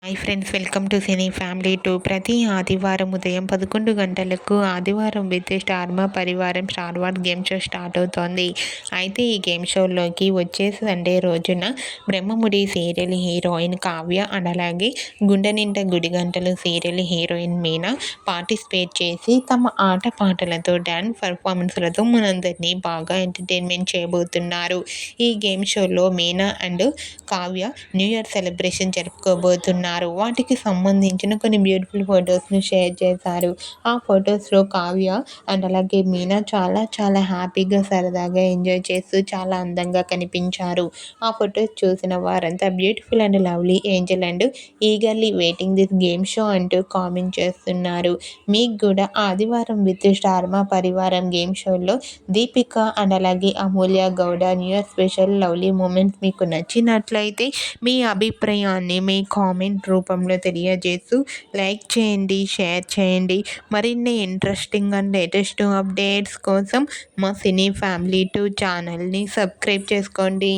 Hi friends, welcome to cine family 2. ప్రతి ఆదివారం ఉదయం 11 గంటలకు ఆదివారం విత్ స్టార్ మా పరివారం star war game show start అవుతోంది. అయితే ఈ గేమ్ షోలోకి వచ్చే సండే రోజున Brahmamudi serial heroine Kavya and అలాగే గుండె నిండా గుడిగంటలు సీరియల్ హీరోయిన్ మీనా పార్టిసిపేట్ చేసి తమ ఆట పాటలతో డ్యాన్స్ పర్ఫార్మెన్స్లతో మనందరినీ బాగా ఎంటర్టైన్మెంట్ చేయబోతున్నారు. ఈ గేమ్ షోలో Meena and Kavya new year celebration జరుపుకోబోతున్నారు. వాటికి సంబంధించిన కొన్ని బ్యూటిఫుల్ ఫొటోస్ను షేర్ చేశారు. ఆ ఫొటోస్లో కావ్య అండ్ అలాగే మీనా చాలా చాలా హ్యాపీగా సరదాగా ఎంజాయ్ చేస్తూ చాలా అందంగా కనిపించారు. ఆ ఫొటోస్ చూసిన వారంతా beautiful and lovely Angel and eagerly waiting this game show అంటూ కామెంట్ చేస్తున్నారు. మీకు కూడా ఆదివారం విత్ స్టార్ మా పరివారం గేమ్ షోలో దీపిక అండ్ అలాగే Amulya Gowda new year special lovely moments మీకు నచ్చినట్లయితే మీ అభిప్రాయాన్ని మీ కామెంట్ రూపంలో తెలియజేస్తూ లైక్ చేయండి, షేర్ చేయండి. మరిన్ని ఇంట్రెస్టింగ్ అండ్ లేటెస్ట్ అప్డేట్స్ కోసం మా సినీ ఫ్యామిలీ 2 ఛానల్ని సబ్స్క్రైబ్ చేసుకోండి.